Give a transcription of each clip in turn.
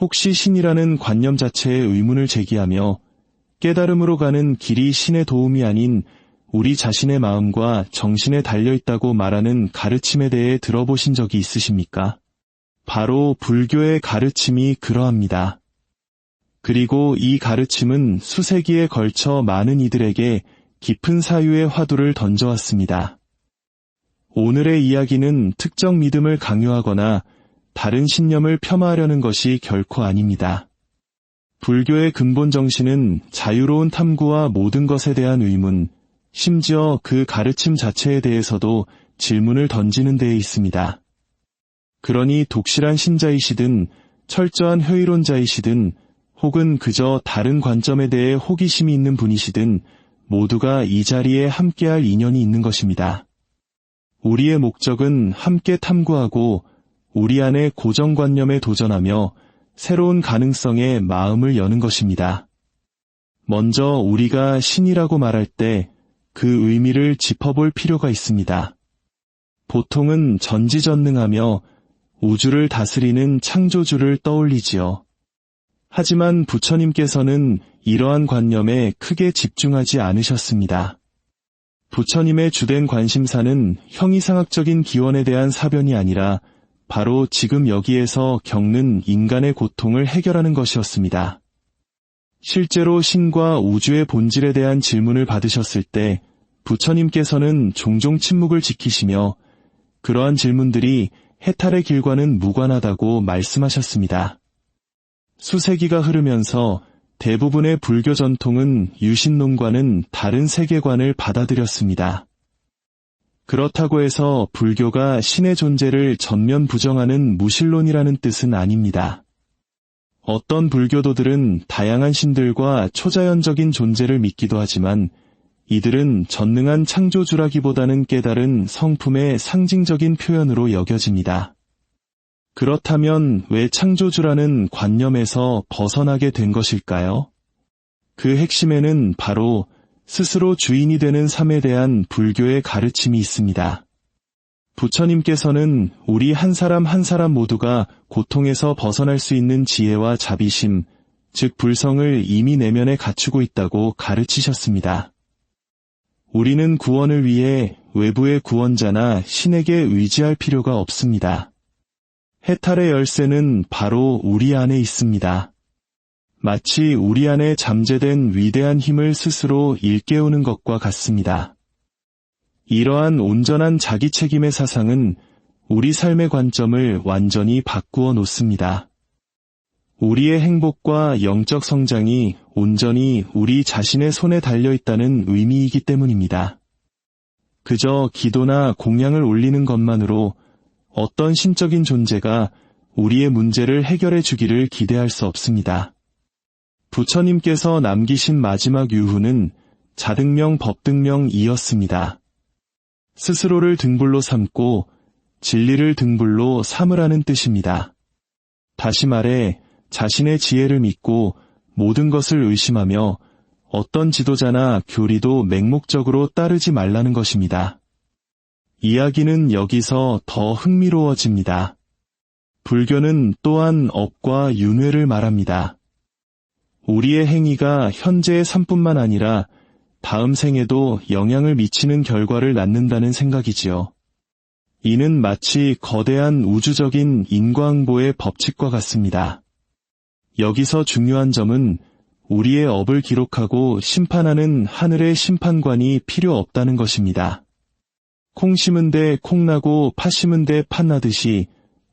혹시 신이라는 관념 자체에 의문을 제기하며 깨달음으로 가는 길이 신의 도움이 아닌 우리 자신의 마음과 정신에 달려있다고 말하는 가르침에 대해 들어보신 적이 있으십니까? 바로 불교의 가르침이 그러합니다. 그리고 이 가르침은 수세기에 걸쳐 많은 이들에게 깊은 사유의 화두를 던져왔습니다. 오늘의 이야기는 특정 믿음을 강요하거나 다른 신념을 폄하하려는 것이 결코 아닙니다. 불교의 근본 정신은 자유로운 탐구와 모든 것에 대한 의문, 심지어 그 가르침 자체에 대해서도 질문을 던지는 데에 있습니다. 그러니 독실한 신자이시든 철저한 효의론자이시든 혹은 그저 다른 관점에 대해 호기심이 있는 분이시든 모두가 이 자리에 함께할 인연이 있는 것입니다. 우리의 목적은 함께 탐구하고 우리 안의 고정관념에 도전하며 새로운 가능성에 마음을 여는 것입니다. 먼저 우리가 신이라고 말할 때 그 의미를 짚어볼 필요가 있습니다. 보통은 전지전능하며 우주를 다스리는 창조주를 떠올리지요. 하지만 부처님께서는 이러한 관념에 크게 집중하지 않으셨습니다. 부처님의 주된 관심사는 형이상학적인 기원에 대한 사변이 아니라 바로 지금 여기에서 겪는 인간의 고통을 해결하는 것이었습니다. 실제로 신과 우주의 본질에 대한 질문을 받으셨을 때 부처님께서는 종종 침묵을 지키시며 그러한 질문들이 해탈의 길과는 무관하다고 말씀하셨습니다. 수세기가 흐르면서 대부분의 불교 전통은 유신론과는 다른 세계관을 받아들였습니다. 그렇다고 해서 불교가 신의 존재를 전면 부정하는 무신론이라는 뜻은 아닙니다. 어떤 불교도들은 다양한 신들과 초자연적인 존재를 믿기도 하지만 이들은 전능한 창조주라기보다는 깨달은 성품의 상징적인 표현으로 여겨집니다. 그렇다면 왜 창조주라는 관념에서 벗어나게 된 것일까요? 그 핵심에는 바로 스스로 주인이 되는 삶에 대한 불교의 가르침이 있습니다. 부처님께서는 우리 한 사람 한 사람 모두가 고통에서 벗어날 수 있는 지혜와 자비심, 즉 불성을 이미 내면에 갖추고 있다고 가르치셨습니다. 우리는 구원을 위해 외부의 구원자나 신에게 의지할 필요가 없습니다. 해탈의 열쇠는 바로 우리 안에 있습니다. 마치 우리 안에 잠재된 위대한 힘을 스스로 일깨우는 것과 같습니다. 이러한 온전한 자기 책임의 사상은 우리 삶의 관점을 완전히 바꾸어 놓습니다. 우리의 행복과 영적 성장이 온전히 우리 자신의 손에 달려있다는 의미이기 때문입니다. 그저 기도나 공양을 올리는 것만으로 어떤 신적인 존재가 우리의 문제를 해결해 주기를 기대할 수 없습니다. 부처님께서 남기신 마지막 유후는 자등명 법등명이었습니다. 스스로를 등불로 삼고 진리를 등불로 삼으라는 뜻입니다. 다시 말해 자신의 지혜를 믿고 모든 것을 의심하며 어떤 지도자나 교리도 맹목적으로 따르지 말라는 것입니다. 이야기는 여기서 더 흥미로워집니다. 불교는 또한 업과 윤회를 말합니다. 우리의 행위가 현재의 삶뿐만 아니라 다음 생에도 영향을 미치는 결과를 낳는다는 생각이지요. 이는 마치 거대한 우주적인 인과응보의 법칙과 같습니다. 여기서 중요한 점은 우리의 업을 기록하고 심판하는 하늘의 심판관이 필요 없다는 것입니다. 콩 심은 데 콩나고 팥 심은 데 팥나듯이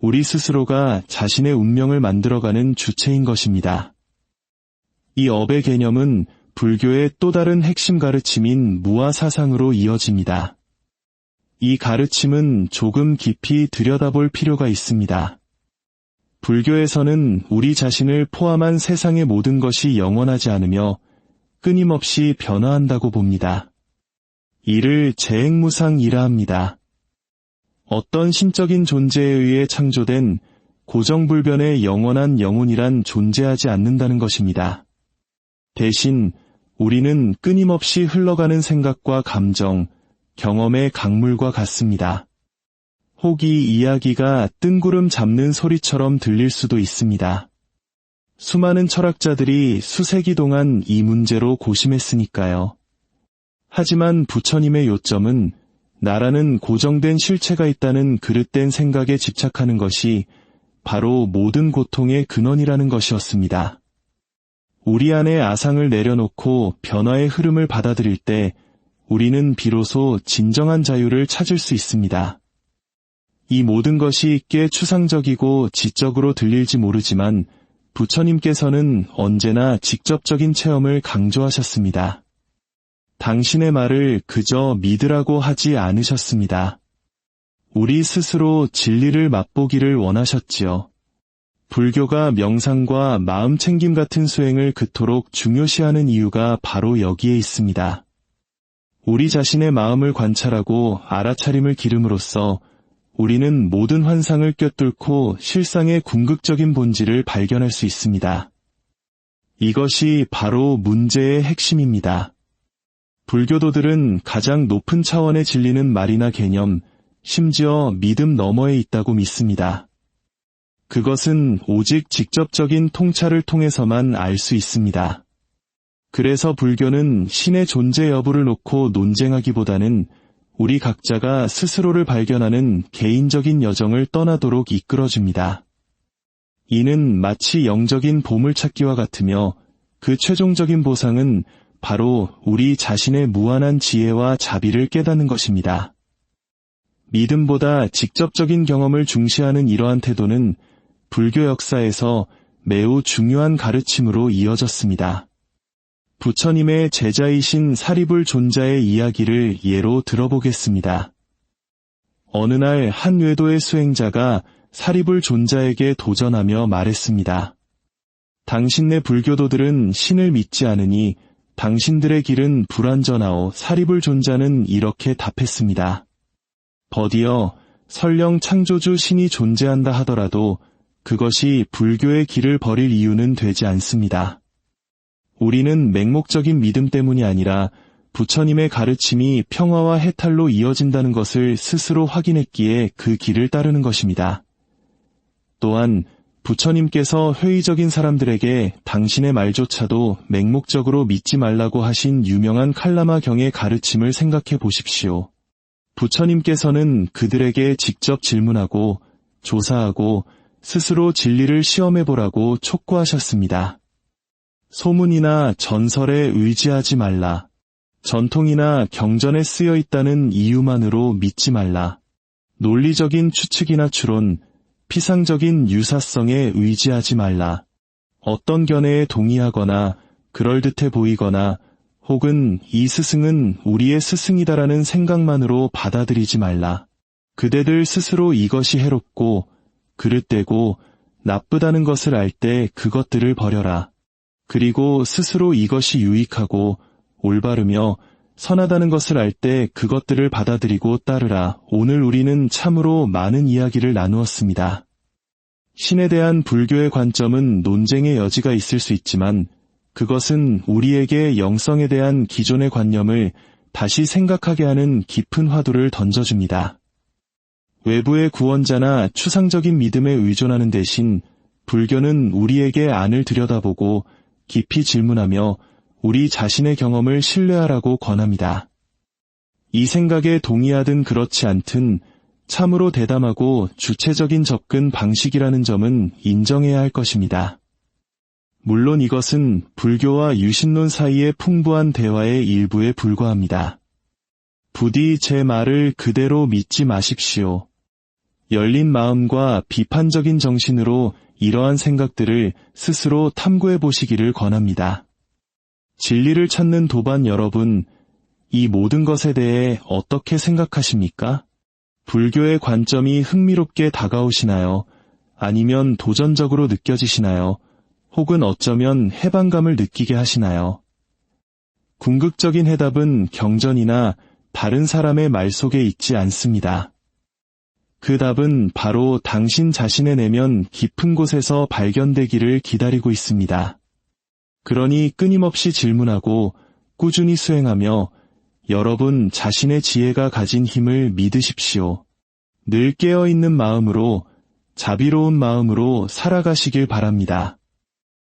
우리 스스로가 자신의 운명을 만들어가는 주체인 것입니다. 이 업의 개념은 불교의 또 다른 핵심 가르침인 무아 사상으로 이어집니다. 이 가르침은 조금 깊이 들여다볼 필요가 있습니다. 불교에서는 우리 자신을 포함한 세상의 모든 것이 영원하지 않으며 끊임없이 변화한다고 봅니다. 이를 재행무상이라 합니다. 어떤 신적인 존재에 의해 창조된 고정불변의 영원한 영혼이란 존재하지 않는다는 것입니다. 대신 우리는 끊임없이 흘러가는 생각과 감정, 경험의 강물과 같습니다. 혹 이 이야기가 뜬구름 잡는 소리처럼 들릴 수도 있습니다. 수많은 철학자들이 수세기 동안 이 문제로 고심했으니까요. 하지만 부처님의 요점은 나라는 고정된 실체가 있다는 그릇된 생각에 집착하는 것이 바로 모든 고통의 근원이라는 것이었습니다. 우리 안에 아상을 내려놓고 변화의 흐름을 받아들일 때 우리는 비로소 진정한 자유를 찾을 수 있습니다. 이 모든 것이 꽤 추상적이고 지적으로 들릴지 모르지만 부처님께서는 언제나 직접적인 체험을 강조하셨습니다. 당신의 말을 그저 믿으라고 하지 않으셨습니다. 우리 스스로 진리를 맛보기를 원하셨지요. 불교가 명상과 마음 챙김 같은 수행을 그토록 중요시하는 이유가 바로 여기에 있습니다. 우리 자신의 마음을 관찰하고 알아차림을 기름으로써 우리는 모든 환상을 꿰뚫고 실상의 궁극적인 본질을 발견할 수 있습니다. 이것이 바로 문제의 핵심입니다. 불교도들은 가장 높은 차원의 진리는 말이나 개념, 심지어 믿음 너머에 있다고 믿습니다. 그것은 오직 직접적인 통찰을 통해서만 알 수 있습니다. 그래서 불교는 신의 존재 여부를 놓고 논쟁하기보다는 우리 각자가 스스로를 발견하는 개인적인 여정을 떠나도록 이끌어줍니다. 이는 마치 영적인 보물찾기와 같으며 그 최종적인 보상은 바로 우리 자신의 무한한 지혜와 자비를 깨닫는 것입니다. 믿음보다 직접적인 경험을 중시하는 이러한 태도는 불교 역사에서 매우 중요한 가르침으로 이어졌습니다. 부처님의 제자이신 사리불 존자의 이야기를 예로 들어보겠습니다. 어느 날 한 외도의 수행자가 사리불 존자에게 도전하며 말했습니다. 당신네 불교도들은 신을 믿지 않으니 당신들의 길은 불완전하오. 사리불 존자는 이렇게 답했습니다. 버디어 설령 창조주 신이 존재한다 하더라도 그것이 불교의 길을 버릴 이유는 되지 않습니다. 우리는 맹목적인 믿음 때문이 아니라 부처님의 가르침이 평화와 해탈로 이어진다는 것을 스스로 확인했기에 그 길을 따르는 것입니다. 또한 부처님께서 회의적인 사람들에게 당신의 말조차도 맹목적으로 믿지 말라고 하신 유명한 칼라마 경의 가르침을 생각해 보십시오. 부처님께서는 그들에게 직접 질문하고 조사하고 스스로 진리를 시험해보라고 촉구하셨습니다. 소문이나 전설에 의지하지 말라. 전통이나 경전에 쓰여 있다는 이유만으로 믿지 말라. 논리적인 추측이나 추론, 피상적인 유사성에 의지하지 말라. 어떤 견해에 동의하거나 그럴듯해 보이거나 혹은 이 스승은 우리의 스승이다라는 생각만으로 받아들이지 말라. 그대들 스스로 이것이 해롭고 그릇되고 나쁘다는 것을 알 때 그것들을 버려라. 그리고 스스로 이것이 유익하고 올바르며 선하다는 것을 알 때 그것들을 받아들이고 따르라. 오늘 우리는 참으로 많은 이야기를 나누었습니다. 신에 대한 불교의 관점은 논쟁의 여지가 있을 수 있지만 그것은 우리에게 영성에 대한 기존의 관념을 다시 생각하게 하는 깊은 화두를 던져줍니다. 외부의 구원자나 추상적인 믿음에 의존하는 대신 불교는 우리에게 안을 들여다보고 깊이 질문하며 우리 자신의 경험을 신뢰하라고 권합니다. 이 생각에 동의하든 그렇지 않든 참으로 대담하고 주체적인 접근 방식이라는 점은 인정해야 할 것입니다. 물론 이것은 불교와 유신론 사이의 풍부한 대화의 일부에 불과합니다. 부디 제 말을 그대로 믿지 마십시오. 열린 마음과 비판적인 정신으로 이러한 생각들을 스스로 탐구해 보시기를 권합니다. 진리를 찾는 도반 여러분, 이 모든 것에 대해 어떻게 생각하십니까? 불교의 관점이 흥미롭게 다가오시나요? 아니면 도전적으로 느껴지시나요? 혹은 어쩌면 해방감을 느끼게 하시나요? 궁극적인 해답은 경전이나 다른 사람의 말 속에 있지 않습니다. 그 답은 바로 당신 자신의 내면 깊은 곳에서 발견되기를 기다리고 있습니다. 그러니 끊임없이 질문하고 꾸준히 수행하며 여러분 자신의 지혜가 가진 힘을 믿으십시오. 늘 깨어있는 마음으로, 자비로운 마음으로 살아가시길 바랍니다.